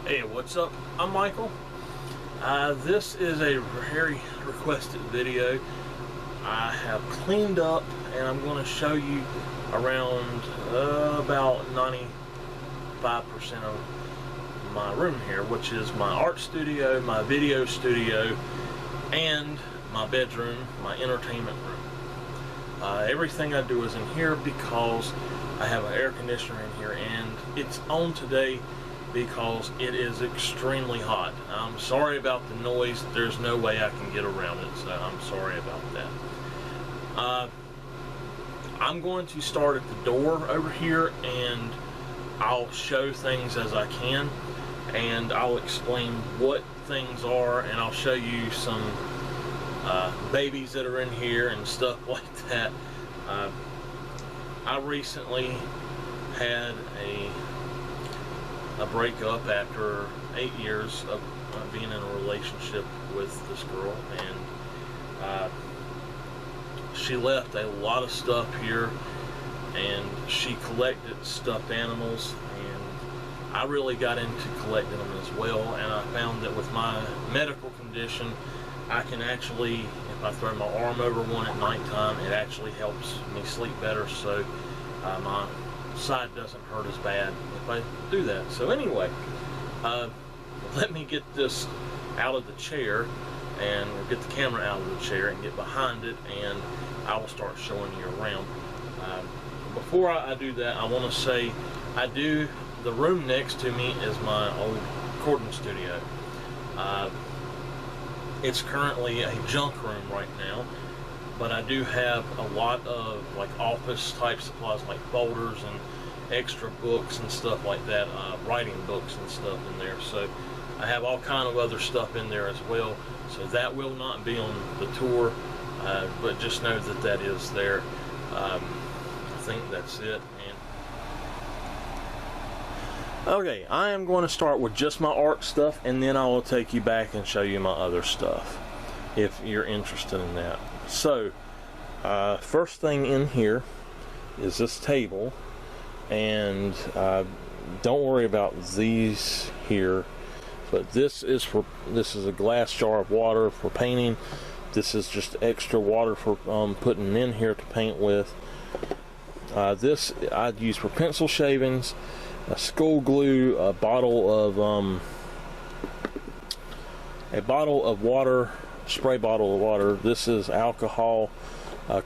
Hey, what's up? I'm Michael. This is a very requested video. I have cleaned up and I'm going to show you around about 95% of my room here, which is my art studio, my video studio, and my bedroom, my entertainment room. Everything I do is in here because I have an air conditioner in here, and it's on today because it is extremely hot. I'm sorry about the noise. There's no way I can get around it, so I'm sorry about that. I'm going to start at the door over here, and I'll show things as I can, and I'll explain what things are, and I'll show you some babies that are in here and stuff like that. I recently had a breakup after 8 years of being in a relationship with this girl, and she left a lot of stuff here, and she collected stuffed animals, and I really got into collecting them as well. And I found that with my medical condition, I can actually, if I throw my arm over one at nighttime, it actually helps me sleep better, so my side doesn't hurt as bad if I do that. So anyway, let me get this out of the chair, and we'll get the camera out of the chair and get behind it, and I will start showing you around. Before I do that, I want to say the room next to me is my old recording studio. It's currently a junk room right now, but I do have a lot of like office type supplies, like folders and extra books and stuff like that, writing books and stuff in there. So I have all kind of other stuff in there as well, so that will not be on the tour, but just know that that is there. I think that's it. Okay, I am going to start with just my art stuff, and then I will take you back and show you my other stuff if you're interested in that. So first thing in here is this table, and don't worry about these here, but this is a glass jar of water for painting. This is just extra water for putting in here to paint with. This I'd use for pencil shavings, school glue, a bottle of water, spray bottle of water. This is alcohol,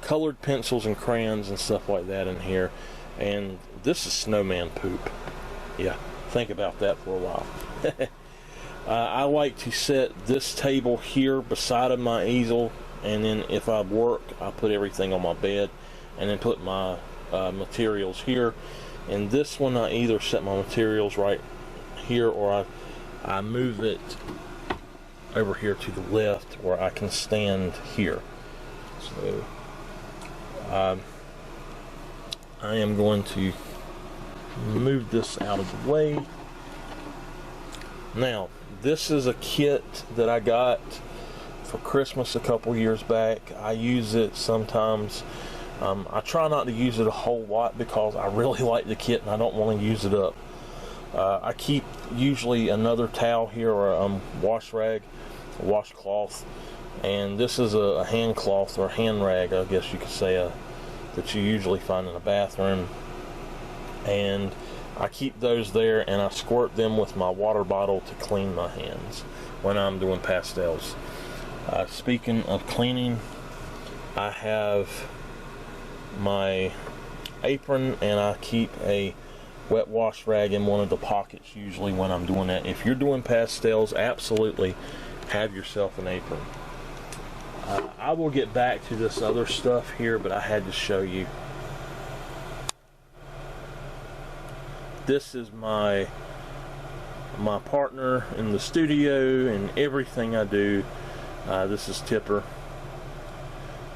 colored pencils and crayons and stuff like that in here, and this is snowman poop. Yeah, think about that for a while. I like to set this table here beside of my easel, and then if I work, I put everything on my bed, and then put my materials here. And this one, I either set my materials right here, or I move it over here to the left where I can stand here. So I am going to move this out of the way. Now, this is a kit that I got for Christmas a couple years back. I use it sometimes. I try not to use it a whole lot because I really like the kit and I don't want to use it up. I keep usually another towel here, or a wash rag, a washcloth, and this is a hand cloth or hand rag, I guess you could say, that you usually find in a bathroom. And I keep those there, and I squirt them with my water bottle to clean my hands when I'm doing pastels. Speaking of cleaning, I have my apron, and I keep a wet wash rag in one of the pockets usually when I'm doing that. If you're doing pastels, absolutely have yourself an apron. I will get back to this other stuff here, but I had to show you. This is my partner in the studio and everything I do. This is Tipper,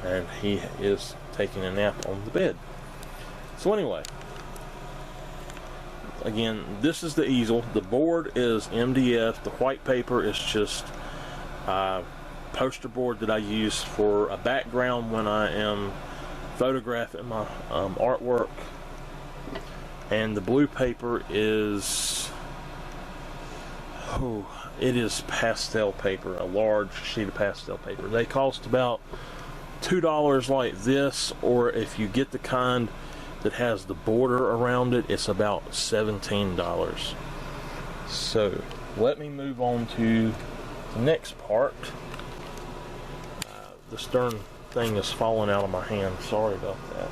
and he is taking a nap on the bed. So anyway, again, this is the easel. The board is MDF. The white paper is just poster board that I use for a background when I am photographing my artwork. And the blue paper is Oh, it is pastel paper, a large sheet of pastel paper. They cost about $2 like this, or if you get the kind that has the border around it, it's about $17. So let me move on to the next part. The stern thing is falling out of my hand. Sorry about that.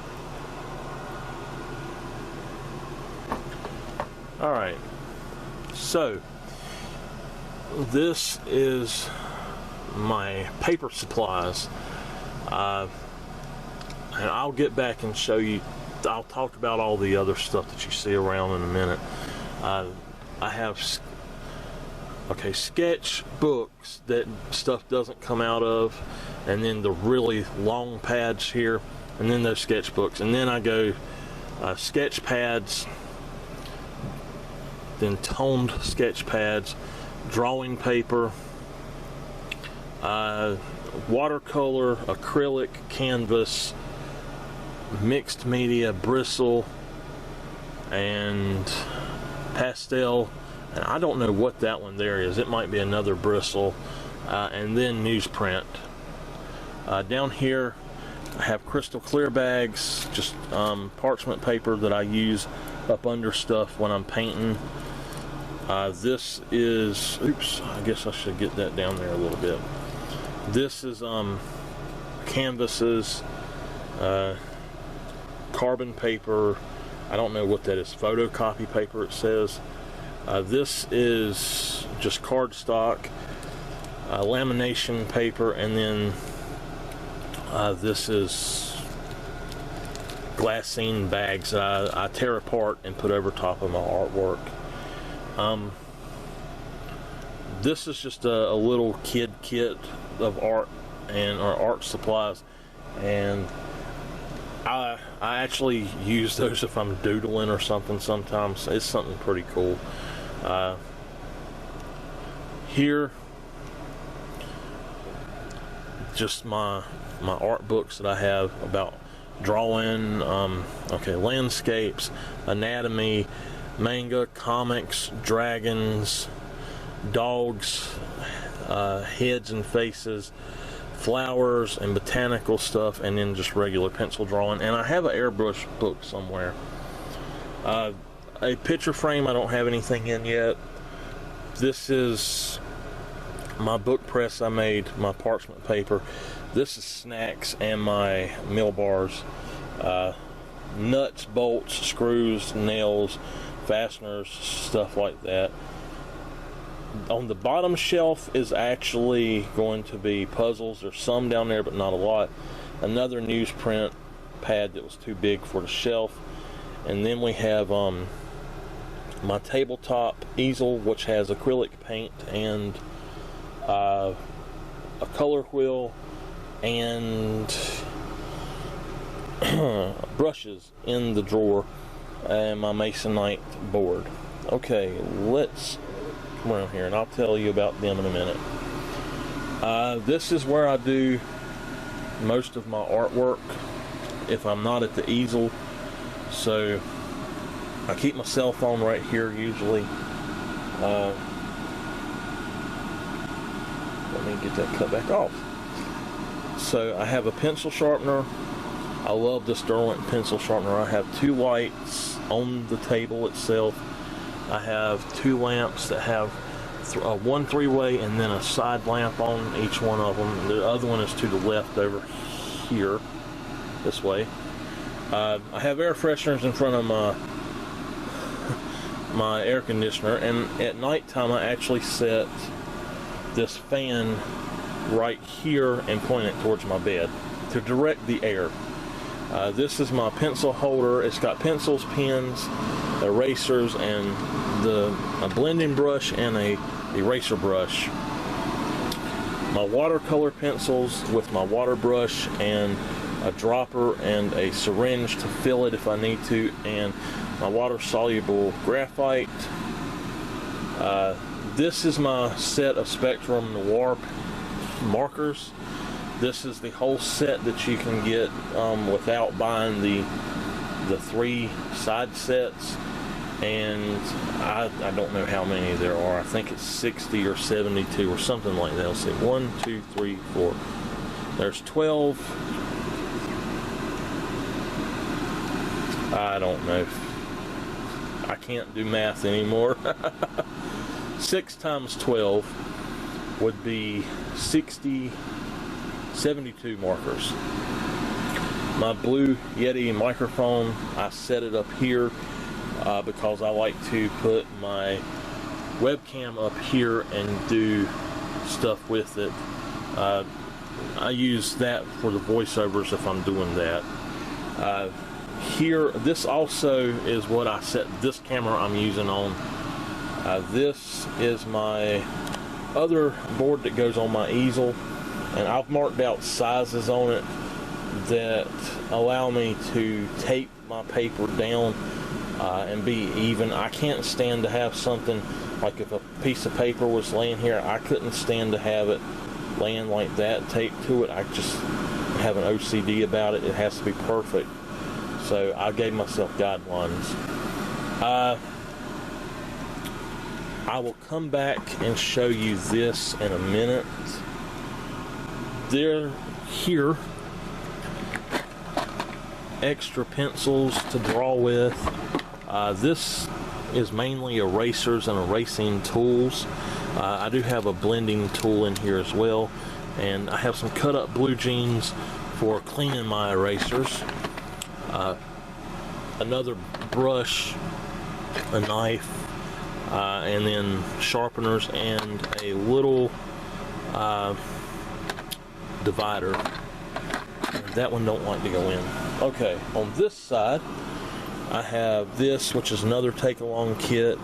Alright, so this is my paper supplies, and I'll get back and show you. I'll talk about all the other stuff that you see around in a minute. I have sketch books that stuff doesn't come out of, and then the really long pads here, and then those sketch books, and then I go sketch pads, then toned sketch pads, drawing paper, watercolor, acrylic, canvas, mixed media, bristle, and pastel, and I don't know what that one there is. It might be another bristle, and then newsprint. Down here I have crystal clear bags, just parchment paper that I use up under stuff when I'm painting. This is, oops, I guess I should get that down there a little bit. This is canvases, carbon paper, I don't know what that is, photocopy paper it says. This is just cardstock, lamination paper, and then this is glassine bags that I tear apart and put over top of my artwork. This is just a little kid kit of art and or art supplies, and I actually use those if I'm doodling or something sometimes. It's something pretty cool. Here, just my art books that I have about drawing, landscapes, anatomy, manga, comics, dragons, dogs, heads and faces, flowers and botanical stuff, and then just regular pencil drawing. And I have an airbrush book somewhere. A picture frame I don't have anything in yet. This is my book press I made, my parchment paper. This is snacks and my meal bars, nuts, bolts, screws, nails, fasteners, stuff like that. On the bottom shelf is actually going to be puzzles. There's some down there, but not a lot. Another newsprint pad that was too big for the shelf. And then we have my tabletop easel, which has acrylic paint and a color wheel and brushes in the drawer, and my masonite board. Okay, let's come around here and I'll tell you about them in a minute. This is where I do most of my artwork if I'm not at the easel. So I keep my cell phone right here usually. Let me get that cut back off. So I have a pencil sharpener. I love this Derwent pencil sharpener. I have two lights on the table itself. I have two lamps that have one three-way and then a side lamp on each one of them. The other one is to the left over here, this way. I have air fresheners in front of my air conditioner, and at nighttime I actually set this fan right here and point it towards my bed to direct the air. This is my pencil holder. It's got pencils, pens, erasers, and a blending brush and a eraser brush. My watercolor pencils with my water brush and a dropper and a syringe to fill it if I need to, and my water-soluble graphite. This is my set of Spectrum Noir markers. This is the whole set that you can get without buying the three side sets. and I don't know how many there are. I think it's 60 or 72 or something like that. Let's see, 1, 2, 3, 4. There's 12. I don't know. I can't do math anymore. 6 times 12 would be 60, 72 markers. My Blue Yeti microphone, I set it up here because I like to put my webcam up here and do stuff with it. I use that for the voiceovers if I'm doing that. Here, this also is what I set this camera I'm using on. This is my other board that goes on my easel, and I've marked out sizes on it that allow me to tape my paper down and be even. I can't stand to have something like, if a piece of paper was laying here, I couldn't stand to have it laying like that taped to it. I just have an OCD about it. It has to be perfect. So I gave myself guidelines. I will come back and show you this in a minute. Here, extra pencils to draw with. This is mainly erasers and erasing tools. I do have a blending tool in here as well, and I have some cut up blue jeans for cleaning my erasers. Another brush, a knife, and then sharpeners, and a little divider. And that one don't like to go in. Okay, on this side I have this, which is another take along kit.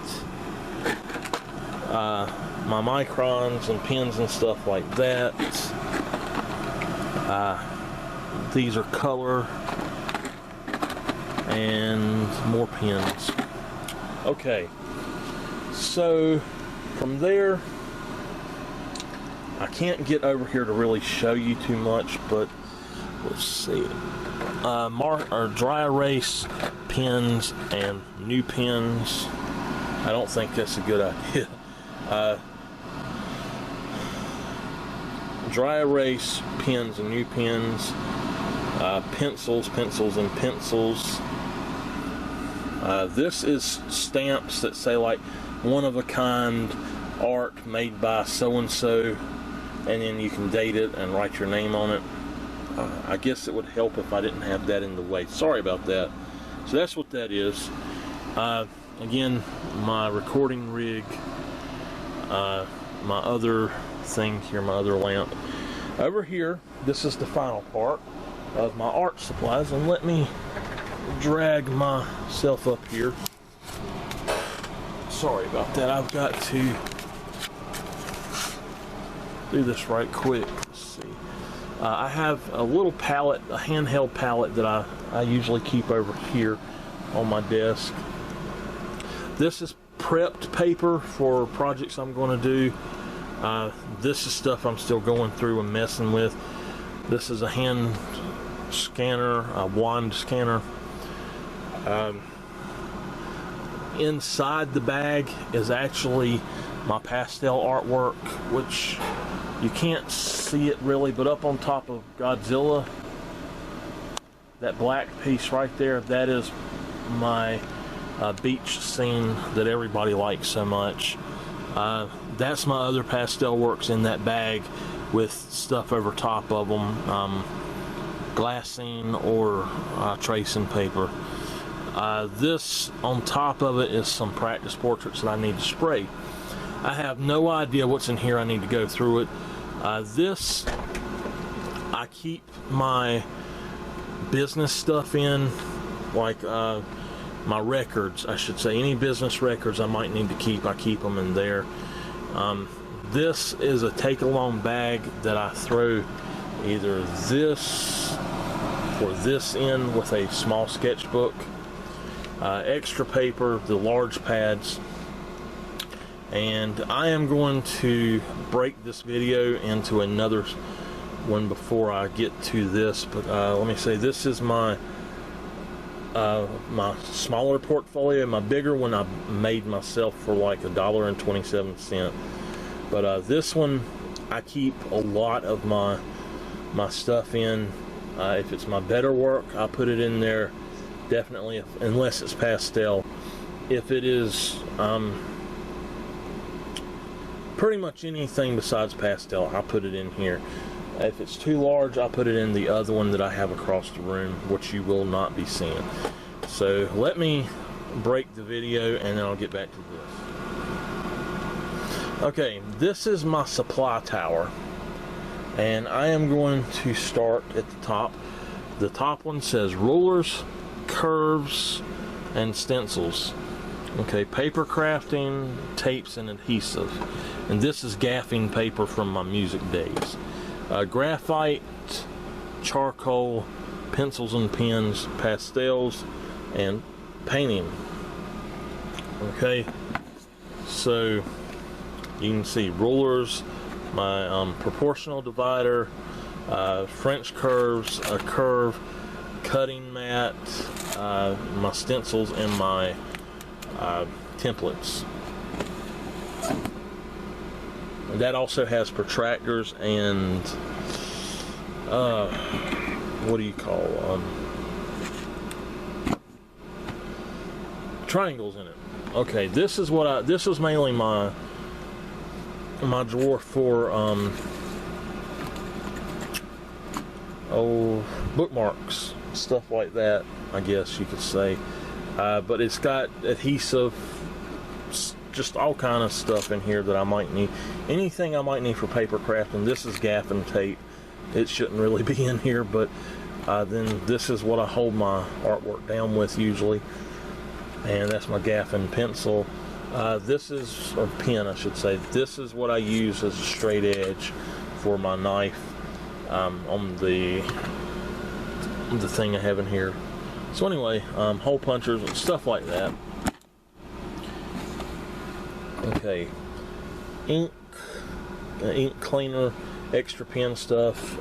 My microns and pens and stuff like that. These are color, and more pens. Okay, so from there, I can't get over here to really show you too much, but let's see. Dry erase pens and new pens. I don't think that's a good idea. Dry erase pens and new pens. Pencils and pencils. This is stamps that say like one of a kind art made by so and so, and then you can date it and write your name on it. I guess it would help if I didn't have that in the way. Sorry about that. So that's what that is. Again, my recording rig, my other thing here, my other lamp. Over here, this is the final part of my art supplies, and let me drag myself up here. Sorry about that. I've got to do this right quick. Let's see. I have a little palette, a handheld palette that I usually keep over here on my desk. This is prepped paper for projects I'm going to do. This is stuff I'm still going through and messing with. This is a hand scanner, a wand scanner. Inside the bag is actually my pastel artwork, which you can't see it really, but up on top of Godzilla, that black piece right there, that is my beach scene that everybody likes so much. That's my other pastel works in that bag with stuff over top of them, glassine or tracing paper. This on top of it is some practice portraits that I need to spray. I have no idea what's in here. I need to go through it. This, I keep my business stuff in, like my records, I should say. Any business records I might need to keep, I keep them in there. This is a take-along bag that I throw either this or this in with a small sketchbook. Extra paper, the large pads. And I am going to break this video into another one before I get to this, but let me say, this is my my smaller portfolio. My bigger one I made myself for like $1.27. But this one I keep a lot of my stuff in. If it's my better work, I put it in there definitely, unless it's pastel. If it is pretty much anything besides pastel, I put it in here. If it's too large, I put it in the other one that I have across the room, which you will not be seeing. So let me break the video and then I'll get back to this. Okay, this is my supply tower, and I am going to start at the top. The top one says rulers, curves, and stencils. Okay, paper crafting, tapes, and adhesive. And this is gaffing paper from my music days. Graphite, charcoal, pencils and pens, pastels, and painting. Okay, so you can see rulers, my proportional divider, French curves, a curve, cutting mat, my stencils, and my templates. That also has protractors and what do you call triangles in it. Okay, this is what this was mainly my drawer for bookmarks, stuff like that, I guess you could say. But it's got adhesive, just all kind of stuff in here that I might need. Anything I might need for paper crafting. This is gaff and tape. It shouldn't really be in here, but then this is what I hold my artwork down with usually. And that's my gaff and pencil. This is, or pen I should say, this is what I use as a straight edge for my knife on the thing I have in here. So anyway, hole punchers and stuff like that. Okay, ink cleaner, extra pen stuff,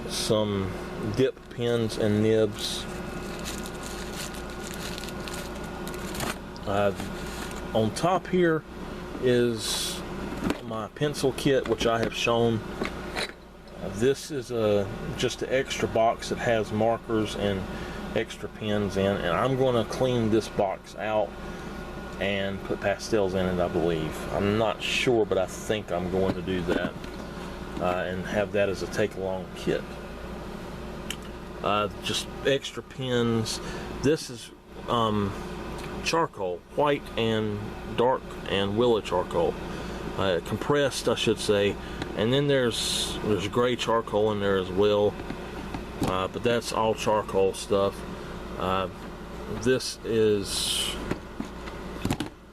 some dip pens and nibs. On top here is my pencil kit, which I have shown. This is just an extra box that has markers and extra pens in, and I'm going to clean this box out and put pastels in it, I believe. I'm not sure, but I think I'm going to do that and have that as a take-along kit. Just extra pens. This is charcoal, white and dark and willow charcoal, compressed I should say, and then there's gray charcoal in there as well, but that's all charcoal stuff. This is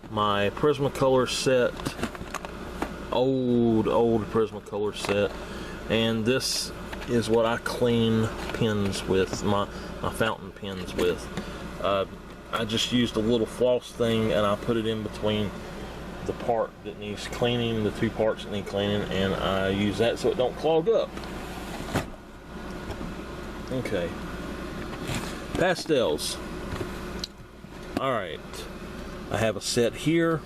my Prismacolor set, old Prismacolor set, and this is what I clean pens with, my fountain pens with. I just used a little floss thing and I put it in between the part that needs cleaning, the two parts that need cleaning, and I use that so it don't clog up. Okay, pastels. Alright, I have a set here,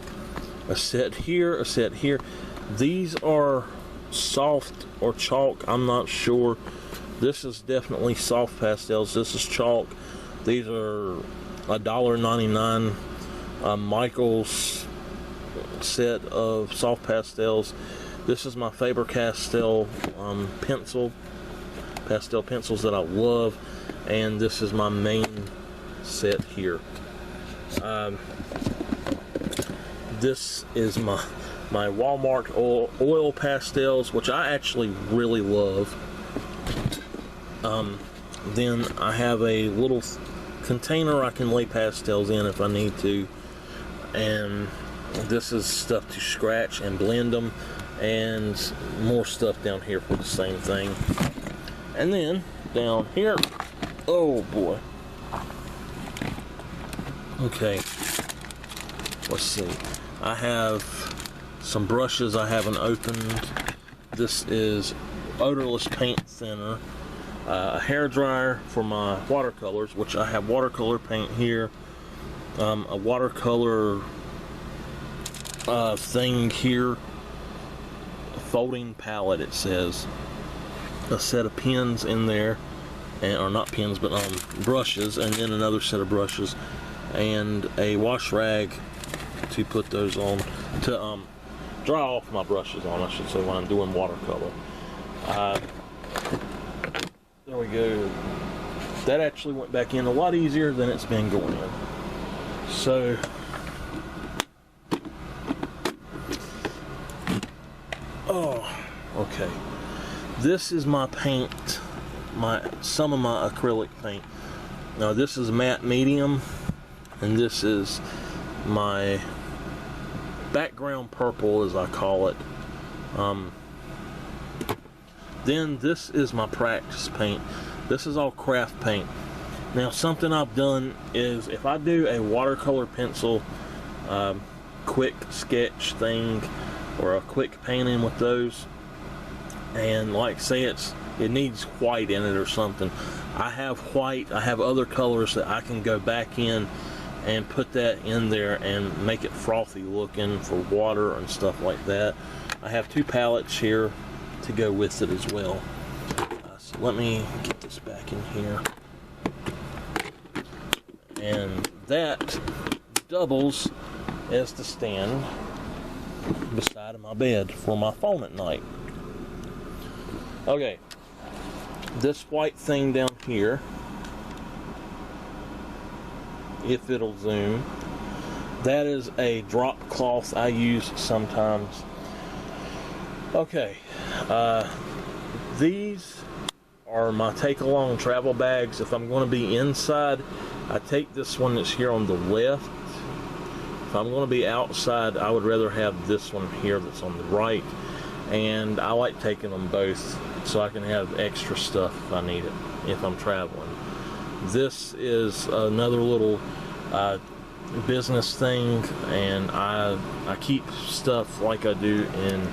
a set here, a set here. These are soft or chalk, I'm not sure. This is definitely soft pastels. This is chalk. These are $1.99 Michael's set of soft pastels. This is my Faber-Castell pastel pencils that I love, and this is my main set here. This is my Walmart oil pastels, which I actually really love. Then I have a little container I can lay pastels in if I need to, and this is stuff to scratch and blend them, and more stuff down here for the same thing. And then down here, oh boy, okay, let's see, I have some brushes I haven't opened. This is odorless paint thinner. a hair dryer for my watercolors, which I have watercolor paint here, a watercolor thing here, a folding palette, it says, a set of pens in there, and, or not pens, but brushes, and then another set of brushes, and a wash rag to put those on, to dry off my brushes on, I should say, when I'm doing watercolor. There we go. That actually went back in a lot easier than it's been going in. So, oh, okay. This is my paint, some of my acrylic paint. Now this is matte medium, and this is my background purple, as I call it. Then this is my practice paint. This is all craft paint. Now something I've done is, if I do a watercolor pencil quick sketch thing, or a quick painting with those, and like say it needs white in it or something, I have white, I have other colors that I can go back in and put that in there and make it frothy looking for water and stuff like that. I have 2 palettes here to go with it as well. So let me get this back in here. And that doubles as the stand beside of my bed for my phone at night. Okay, this white thing down here, if it'll zoom, that is a drop cloth I use sometimes. Okay, these are my take-along travel bags. If I'm going to be inside, I take this one that's here on the left. If I'm going to be outside, I would rather have this one here that's on the right. And I like taking them both so I can have extra stuff if I need it, if I'm traveling. This is another little business thing, and I keep stuff like I do in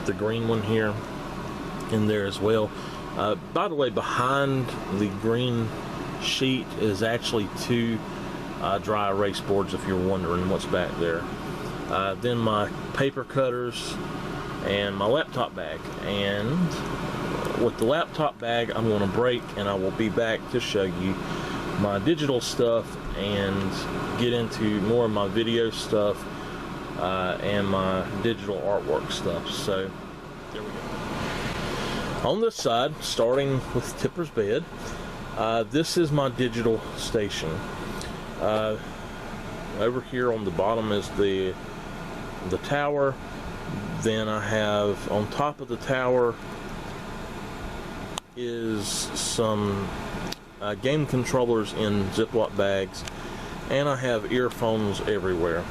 the green one here in there as well. By the way, behind the green sheet is actually 2 dry erase boards, if you're wondering what's back there. Then my paper cutters and my laptop bag. And with the laptop bag, I'm going to break, and I will be back to show you my digital stuff and get into more of my video stuff and my digital artwork stuff. So there we go. On this side, starting with Tipper's bed, this is my digital station. Over here on the bottom is the tower. Then I have, on top of the tower is some game controllers in Ziploc bags, and I have earphones everywhere,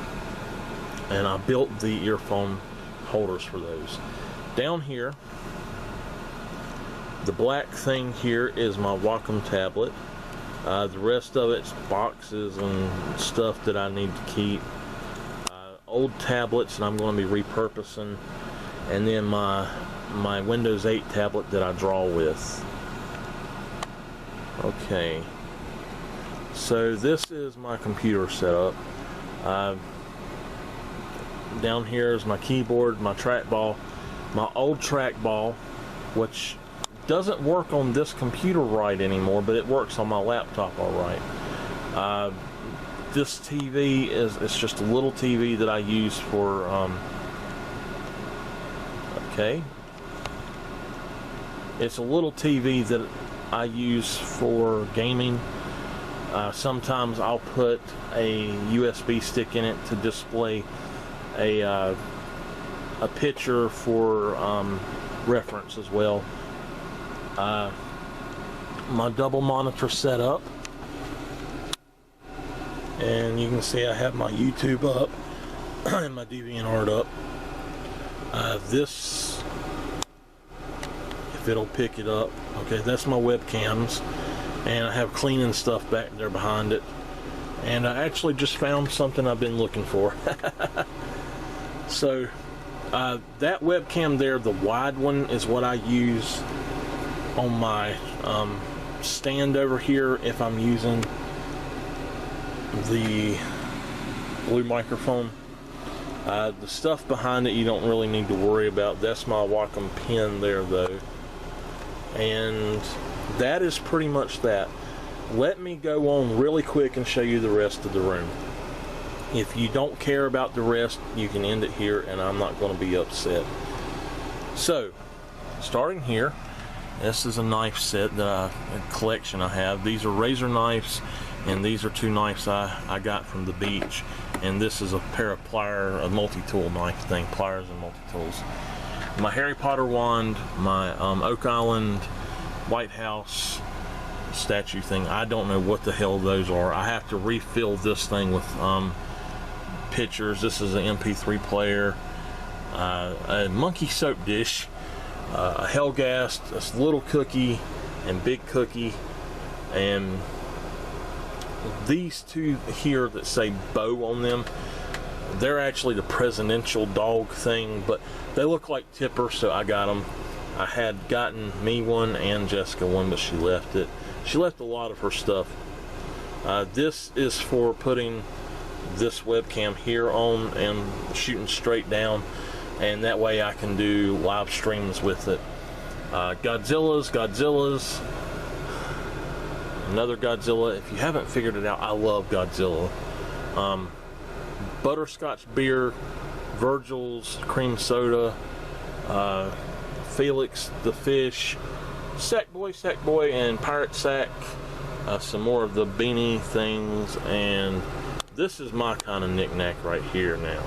and I built the earphone holders for those. Down here, the black thing here is my Wacom tablet. The rest of it's boxes and stuff that I need to keep. Old tablets that I'm going to be repurposing, and then my Windows 8 tablet that I draw with. Okay, so this is my computer setup. Down here is my keyboard, my trackball, my old trackball, which doesn't work on this computer right anymore, but it works on my laptop all right. This TV it's just a little TV that I use for okay, it's a little TV that I use for gaming. Sometimes I'll put a USB stick in it to display a picture for reference as well. My double monitor setup, and you can see I have my YouTube up and my DeviantArt up. This, if it'll pick it up, okay, that's my webcams, and I have cleaning stuff back there behind it. And I actually just found something I've been looking for. So that webcam there, the wide one, is what I use on my stand over here if I'm using the blue microphone. The stuff behind it you don't really need to worry about. That's my Wacom pen there though. And that is pretty much that. Let me go on really quick and show you the rest of the room. If you don't care about the rest, you can end it here and I'm not going to be upset. So, starting here, this is a knife set that a collection I have. These are razor knives, and these are 2 knives I got from the beach. And this is a pair of pliers, a multi-tool knife thing, pliers and multi-tools. My Harry Potter wand, my Oak Island White House statue thing. I don't know what the hell those are. I have to refill this thing with pictures. This is an MP3 player, a monkey soap dish, a Hellgast, a little cookie and big cookie, and these 2 here that say Bo on them, they're actually the presidential dog thing, but they look like Tipper, so I got them. I had gotten me one and Jessica one, but she left it. She left a lot of her stuff. This is for putting this webcam here on and shooting straight down, and that way I can do live streams with it. Godzilla's, another Godzilla. If you haven't figured it out, I love Godzilla. Butterscotch beer, Virgil's cream soda, Felix the fish, Sackboy, and Pirate Sack. Some more of the beanie things, and this is my kind of knick-knack right here now.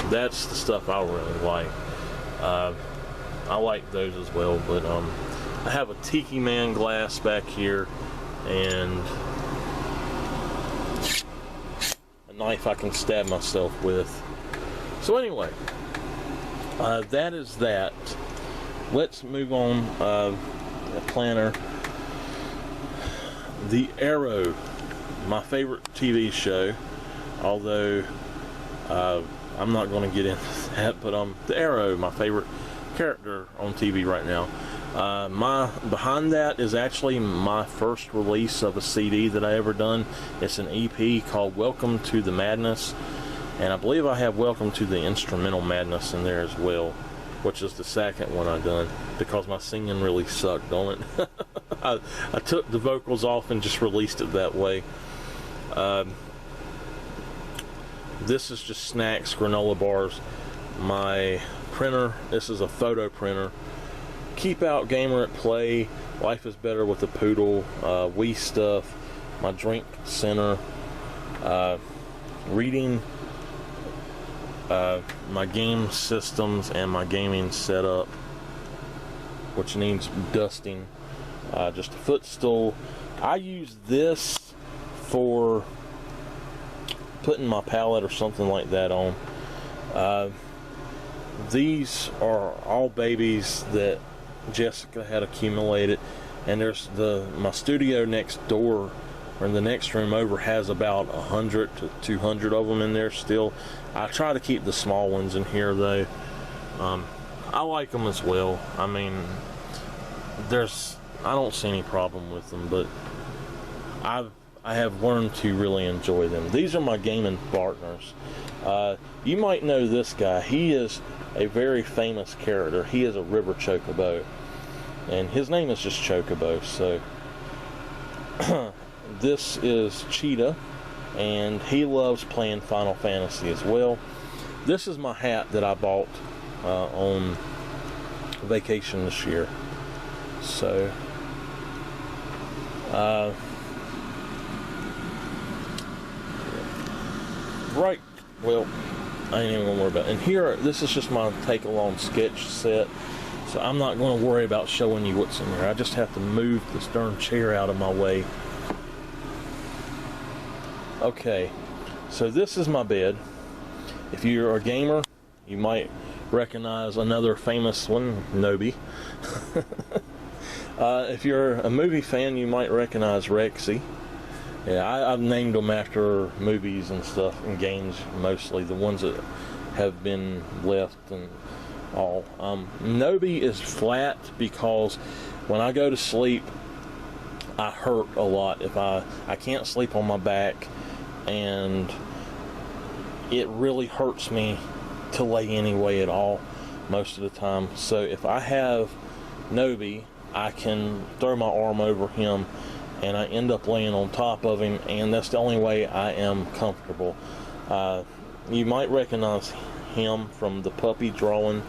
That's the stuff I really like. I like those as well, but I have a Tiki Man glass back here, and a knife I can stab myself with. So anyway, that is that. Let's move on. A planner. The Arrow, my favorite TV show, although I'm not going to get into that, but The Arrow, my favorite character on TV right now. Behind that is actually my first release of a CD that I ever done. It's an EP called Welcome to the Madness, and I believe I have Welcome to the Instrumental Madness in there as well, which is the second one I done, because my singing really sucked on it. I took the vocals off and just released it that way. This is just snacks, granola bars. My printer, this is a photo printer. Keep Out Gamer at Play, Life is Better with a Poodle, Wii Stuff, my drink center, reading, my game systems and my gaming setup, which needs dusting, just a footstool. I use this for putting my palette or something like that on. These are all babies that Jessica had accumulated, and there's my studio next door, or in the next room over, has about 100 to 200 of them in there still. I try to keep the small ones in here though. I like them as well. I mean, I don't see any problem with them, but I have learned to really enjoy them. These are my gaming partners. You might know this guy. He is a very famous character. He is a river chocobo, and his name is just Chocobo. So this is Cheetah, and he loves playing Final Fantasy as well. This is my hat that I bought on vacation this year. So right, well, I ain't even gonna worry about it. And here, this is just my take-along sketch set, so I'm not going to worry about showing you what's in there. I just have to move this darn chair out of my way. Okay, so this is my bed. If you're a gamer, you might recognize another famous one, Nobi. If you're a movie fan, you might recognize Rexy. Yeah, I've named them after movies and stuff, and games mostly, the ones that have been left and all. Nobi is flat because when I go to sleep, I hurt a lot. If I can't sleep on my back, and it really hurts me to lay anyway at all most of the time. So if I have Nobi, I can throw my arm over him and I end up laying on top of him, and that's the only way I am comfortable. You might recognize him from the puppy drawing.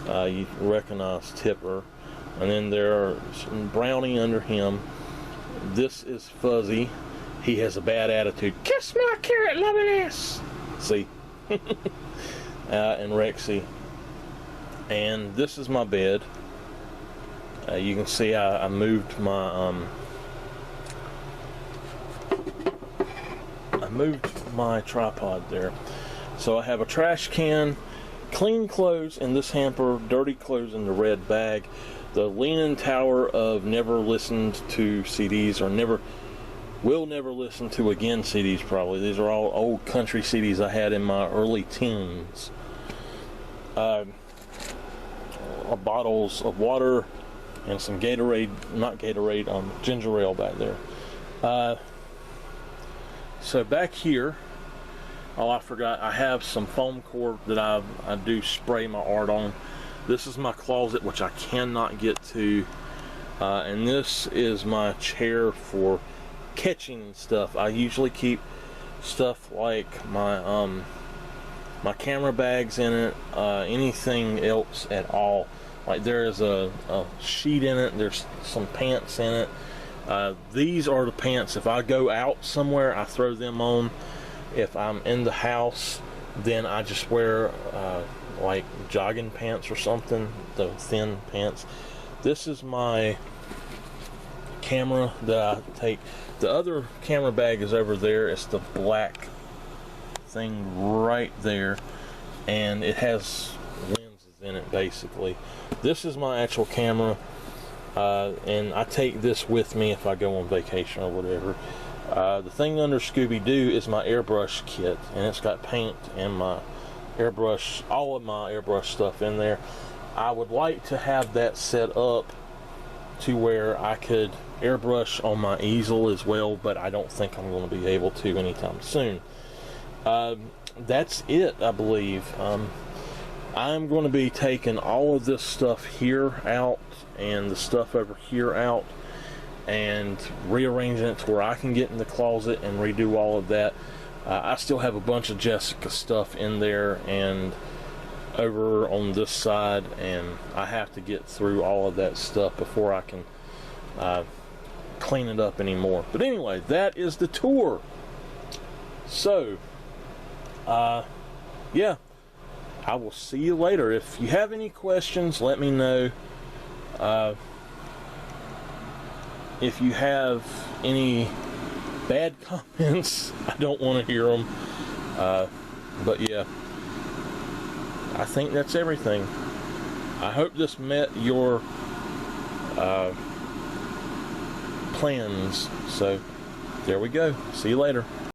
You recognize Tipper, and then there's Brownie under him. This is Fuzzy. He has a bad attitude. Kiss my carrot loving ass. See? And Rexy. And this is my bed. You can see I moved my tripod there. So I have a trash can, clean clothes in this hamper, dirty clothes in the red bag, the Leaning Tower of never listened to CDs, or will never listen to again CDs probably. These are all old country CDs I had in my early teens. Bottles of water and some Gatorade, not Gatorade, ginger ale back there. So back here, I forgot, I have some foam core that I do spray my art on. This is my closet, which I cannot get to, and this is my chair for catching stuff. I usually keep stuff like my my camera bags in it, anything else at all. Like there's a sheet in it, there's some pants in it. These are the pants. If I go out somewhere, I throw them on. If I'm in the house, then I just wear like jogging pants or something, the thin pants. This is my camera that I take. The other camera bag is over there. It's the black thing right there, and it has lenses in it basically. This is my actual camera, and I take this with me if I go on vacation or whatever. The thing under Scooby-Doo is my airbrush kit, and it's got paint and my airbrush, all of my airbrush stuff in there. I would like to have that set up to where I could airbrush on my easel as well, but I don't think I'm going to be able to anytime soon. That's it, I believe. I'm going to be taking all of this stuff here out and the stuff over here out and rearranging it to where I can get in the closet and redo all of that. I still have a bunch of Jessica stuff in there and over on this side, and I have to get through all of that stuff before I can clean it up anymore. But anyway, that is the tour. So yeah, I will see you later. If you have any questions, let me know. If you have any bad comments, I don't want to hear them. But yeah, I think that's everything. I hope this met your plans. So there we go. See you later.